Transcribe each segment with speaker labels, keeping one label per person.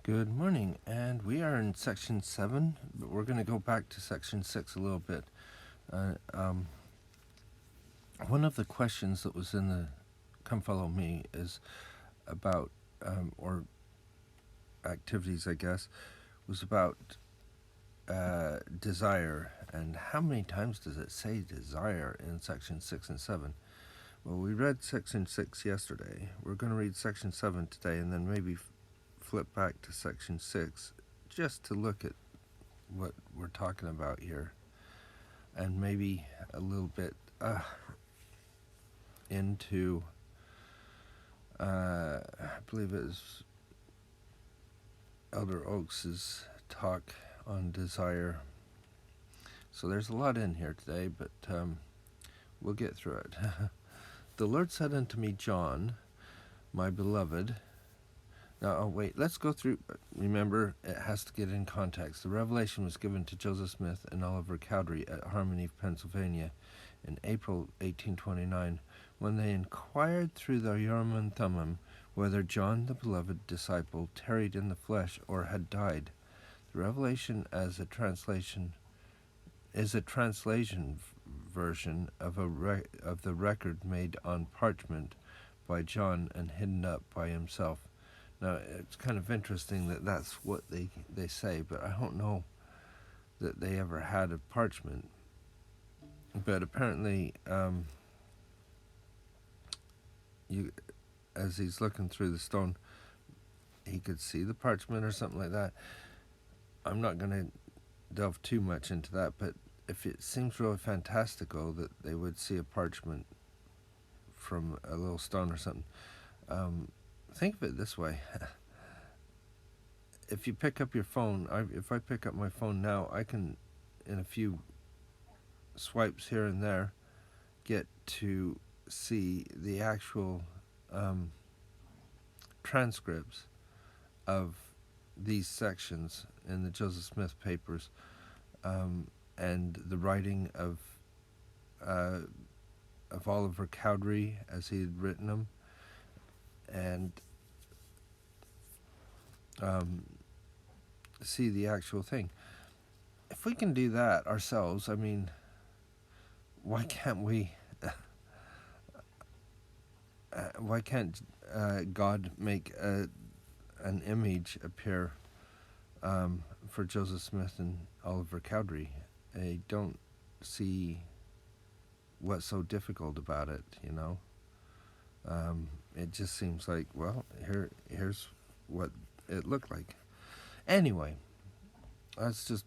Speaker 1: Good morning, and we are in section 7, but we're going to go back to section 6 a little bit. One of the questions that was in the Come Follow Me is about, or activities, I guess, was about desire, and how many times does it say desire in section 6 and 7? Well, we read section 6 yesterday. We're going to read section 7 today, and then maybe flip back to section 6 just to look at what we're talking about here, and maybe a little bit into I believe it was Elder Oaks' talk on desire. So there's a lot in here today, but we'll get through it. The Lord said unto me, John, my beloved. Now, wait, let's go through. Remember, it has to get in context. The revelation was given to Joseph Smith and Oliver Cowdery at Harmony, Pennsylvania in April 1829, when they inquired through the Urim and Thummim whether John, the beloved disciple, tarried in the flesh or had died. The revelation is a translation version of the record made on parchment by John and hidden up by himself. Now, it's kind of interesting that that's what they say, but I don't know that they ever had a parchment. But apparently, as he's looking through the stone, he could see the parchment or something like that. I'm not going to delve too much into that, but if it seems really fantastical that they would see a parchment from a little stone or something, think of it this way. If you pick up your phone, if I pick up my phone now, I can, in a few swipes here and there, get to see the actual transcripts of these sections in the Joseph Smith papers, and the writing of Oliver Cowdery as he had written them, and see the actual thing. If we can do that ourselves, I mean, why can't we? Why can't God make an image appear for Joseph Smith and Oliver Cowdery? I don't see what's so difficult about it, you know. It just seems like, well, here's what it looked like. Anyway, that's just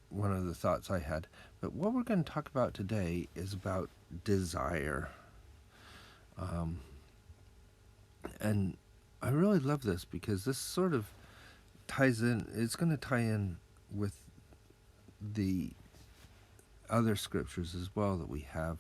Speaker 1: one of the thoughts I had. But what we're going to talk about today is about desire. And I really love this because this sort of ties in, it's going to tie in with the other scriptures as well that we have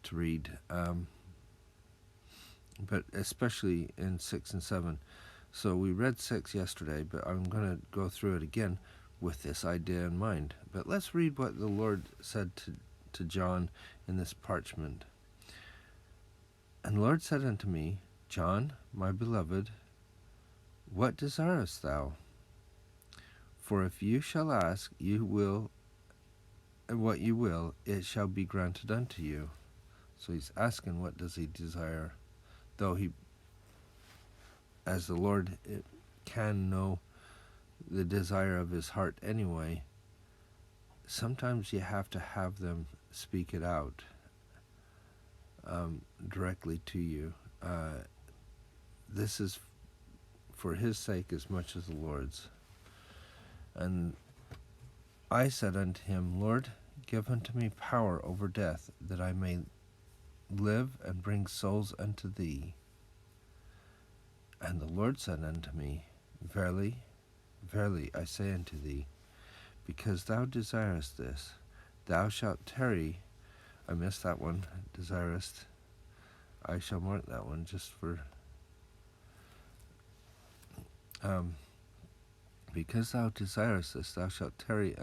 Speaker 1: to read, but especially in 6 and 7. So we read 6 yesterday, but I'm going to go through it again with this idea in mind. But let's read what the Lord said to John in this parchment. And the Lord said unto me, John, my beloved, what desirest thou? For if you shall ask, what you will, it shall be granted unto you. So he's asking, what does he desire? Though he, as the Lord can know the desire of his heart anyway, sometimes you have to have them speak it out directly to you. This is for his sake as much as the Lord's. And I said unto him, Lord, give unto me power over death, that I may live and bring souls unto thee. And the Lord said unto me, Verily, verily, I say unto thee, because thou desirest this, thou shalt tarry. I missed that one, desirest. I shall mark that one just for... because thou desirest this, thou shalt tarry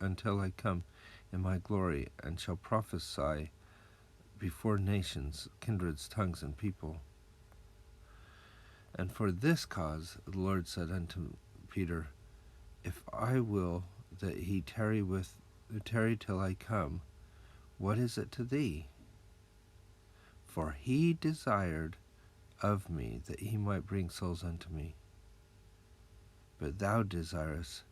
Speaker 1: until I come in my glory, and shall prophesy before nations, kindreds, tongues, and people. And for this cause the Lord said unto Peter, If I will that he tarry till I come, what is it to thee? For he desired of me that he might bring souls unto me. But thou desirest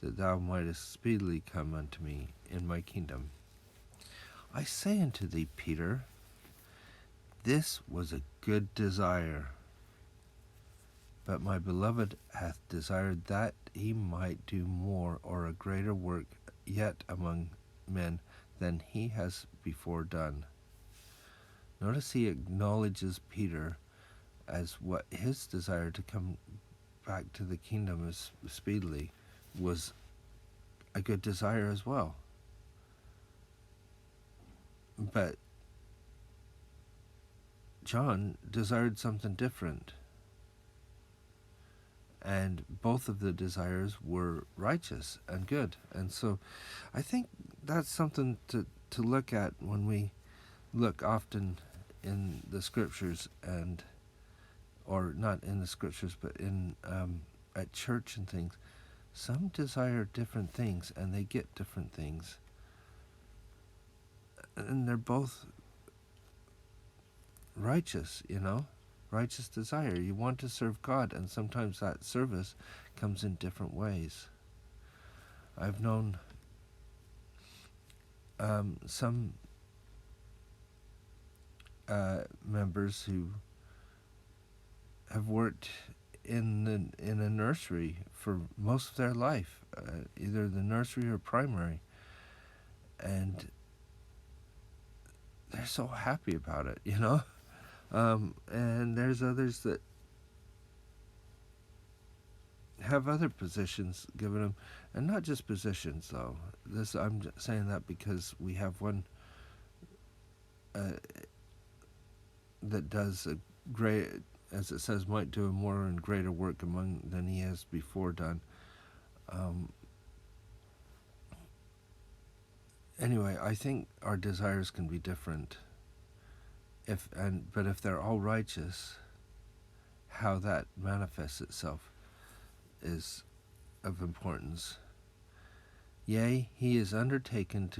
Speaker 1: that thou mightest speedily come unto me in my kingdom. I say unto thee, Peter, this was a good desire. But my beloved hath desired that he might do more or a greater work yet among men than he has before done. Notice he acknowledges Peter as what his desire to come back to the kingdom as speedily was a good desire as well. But John desired something different. And both of the desires were righteous and good. And so I think that's something to look at when we look often in the scriptures, and or not in the scriptures, but in at church and things. Some desire different things and they get different things. And they're both righteous, righteous desire. You want to serve God, and sometimes that service comes in different ways. I've known some members who have worked in a nursery for most of their life, either the nursery or primary, and they're so happy about it, and there's others that have other positions given them, and not just positions though. I'm saying that because we have one that does a great, as it says, might do a more and greater work among than he has before done. Anyway, I think our desires can be different. But if they're all righteous, how that manifests itself is of importance. Yea, he has undertaken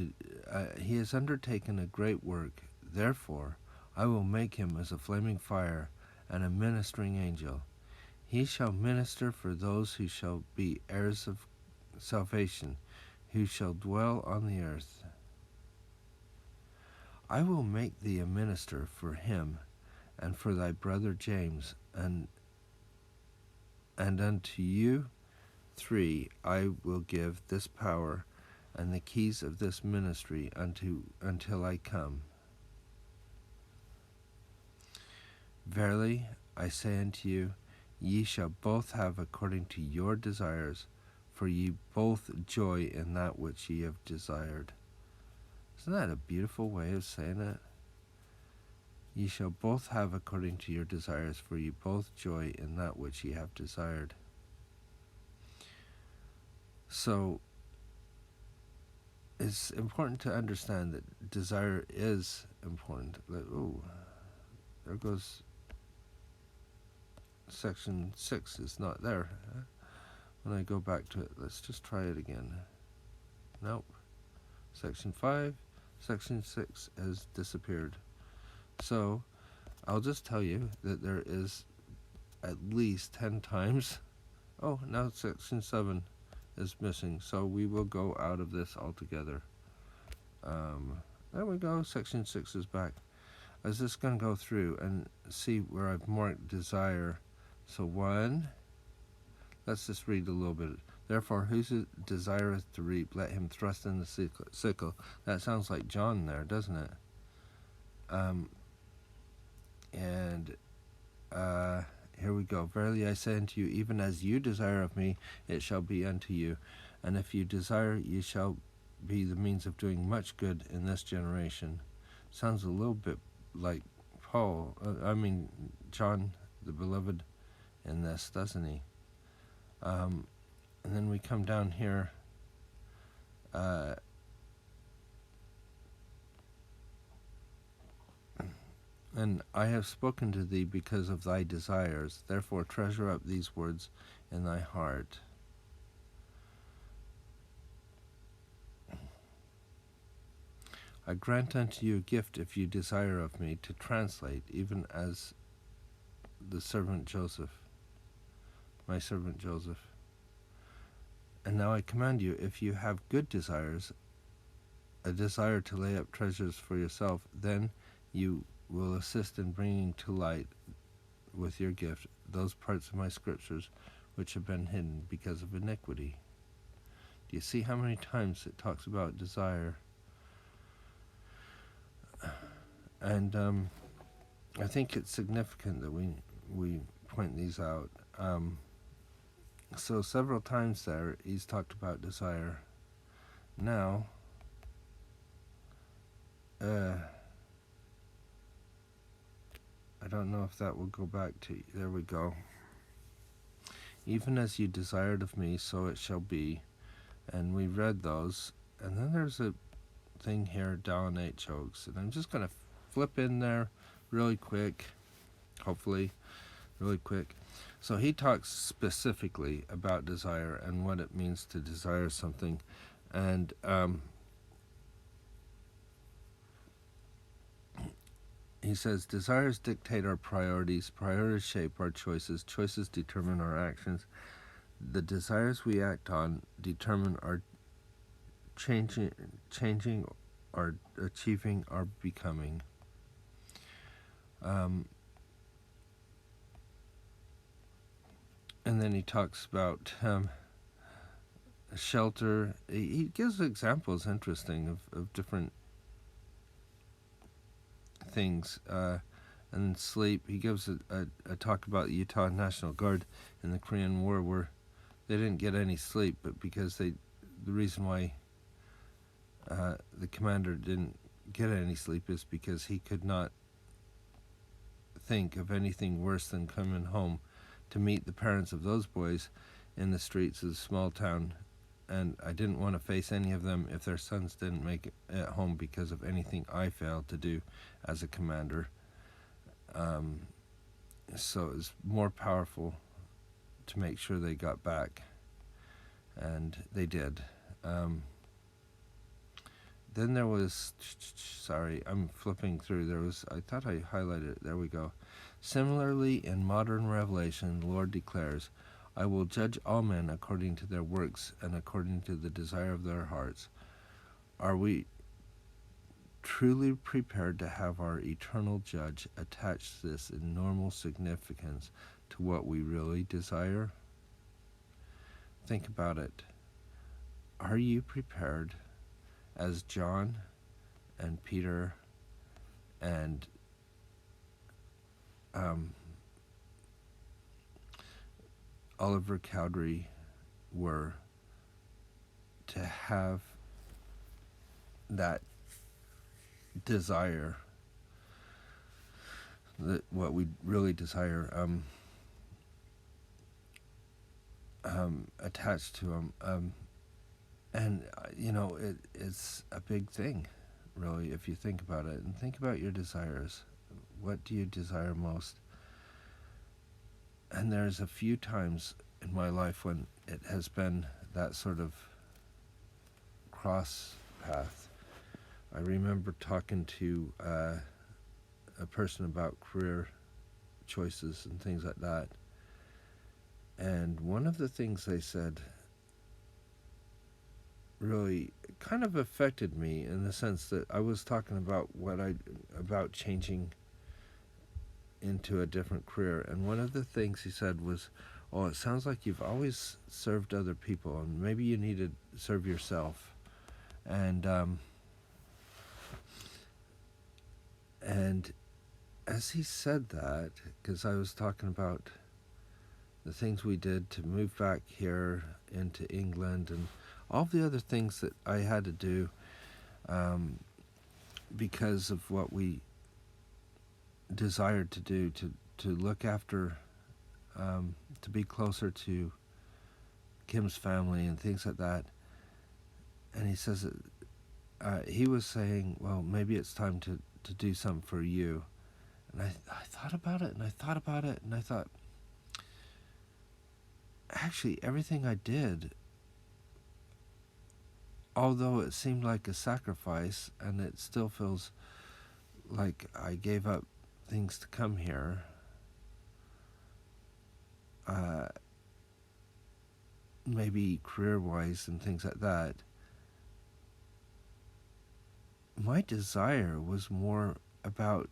Speaker 1: a great work. Therefore, I will make him as a flaming fire and a ministering angel. He shall minister for those who shall be heirs of salvation, who shall dwell on the earth. I will make thee a minister for him, and for thy brother James, and unto you three I will give this power and the keys of this ministry until I come. Verily I say unto you, ye shall both have according to your desires, for ye both joy in that which ye have desired. Isn't that a beautiful way of saying it? Ye shall both have according to your desires, for ye both joy in that which ye have desired. So it's important to understand that desire is important. Like, there goes section 6 is not there. When I go back to it, let's just try it again. Nope. Section 5, section 6 has disappeared. So I'll just tell you that there is at least 10 times. Oh, now section 7 is missing. So we will go out of this altogether. There we go. Section 6 is back. I was just going to go through and see where I've marked desire. So 1, let's just read a little bit. Therefore, whoso desireth to reap, let him thrust in the sickle. That sounds like John there, doesn't it? Here we go. Verily I say unto you, even as you desire of me, it shall be unto you. And if you desire, you shall be the means of doing much good in this generation. Sounds a little bit like John, the beloved, in this, doesn't he? And then we come down here. And I have spoken to thee because of thy desires. Therefore treasure up these words in thy heart. I grant unto you a gift if you desire of me to translate, even as the servant Joseph, my servant Joseph. And now I command you, if you have good desires, a desire to lay up treasures for yourself, then you will assist in bringing to light with your gift those parts of my scriptures which have been hidden because of iniquity. Do you see how many times it talks about desire? And I think it's significant that we point these out. So several times there he's talked about desire. Now, I don't know if that will go back to, there we go. Even as you desired of me, so it shall be. And we read those. And then there's a thing here, Dallin H. Oaks. And I'm just going to flip in there really quick, hopefully really quick. So he talks specifically about desire and what it means to desire something. And he says, desires dictate our priorities, priorities shape our choices, choices determine our actions. The desires we act on determine our changing our achieving our becoming. And then he talks about shelter. He gives examples, interesting, of different things. And sleep. He gives a talk about the Utah National Guard in the Korean War, where they didn't get any sleep, but because the reason why the commander didn't get any sleep is because he could not think of anything worse than coming home to meet the parents of those boys in the streets of the small town, and I didn't want to face any of them if their sons didn't make it at home because of anything I failed to do as a commander. So it was more powerful to make sure they got back, and they did. Then there was, sorry, I'm flipping through. There was, I thought I highlighted it. There we go. Similarly, in modern revelation, the Lord declares, I will judge all men according to their works and according to the desire of their hearts. Are we truly prepared to have our eternal judge attach this enormous significance to what we really desire? Think about it. Are you prepared, as John and Peter and Oliver Cowdery were, to have that desire, that what we really desire, attached to them? And, it's a big thing, really, if you think about it. And think about your desires. What do you desire most? And there's a few times in my life when it has been that sort of cross path. I remember talking to a person about career choices and things like that. And one of the things they said really kind of affected me, in the sense that I was talking about about changing into a different career, and one of the things he said was, oh, it sounds like you've always served other people, and maybe you need to serve yourself. And as he said that, because I was talking about the things we did to move back here into England and all the other things that I had to do because of what we desired to do, to look after, to be closer to Kim's family and things like that. And he says that he was saying, well, maybe it's time to do something for you. And I thought about it, and I thought about it, and I thought, actually, everything I did, although it seemed like a sacrifice, and it still feels like I gave up things to come here, maybe career-wise and things like that, my desire was more about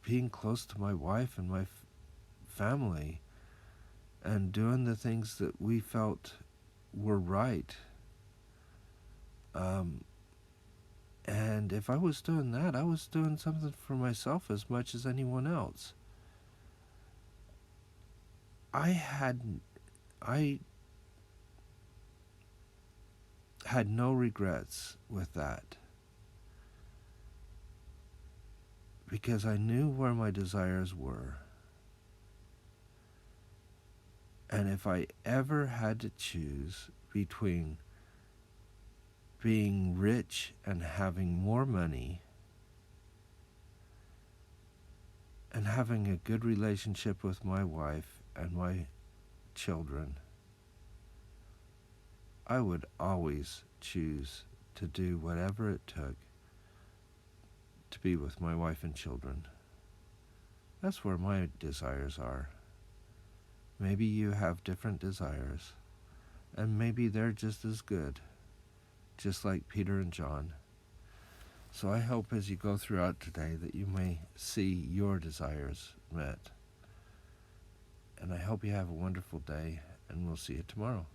Speaker 1: being close to my wife and my family and doing the things that we felt were right. And if I was doing that, I was doing something for myself as much as anyone else. I had no regrets with that, because I knew where my desires were. And if I ever had to choose between being rich and having more money and having a good relationship with my wife and my children, I would always choose to do whatever it took to be with my wife and children. That's where my desires are. Maybe you have different desires, and maybe they're just as good, just like Peter and John. So I hope as you go throughout today that you may see your desires met. And I hope you have a wonderful day, and we'll see you tomorrow.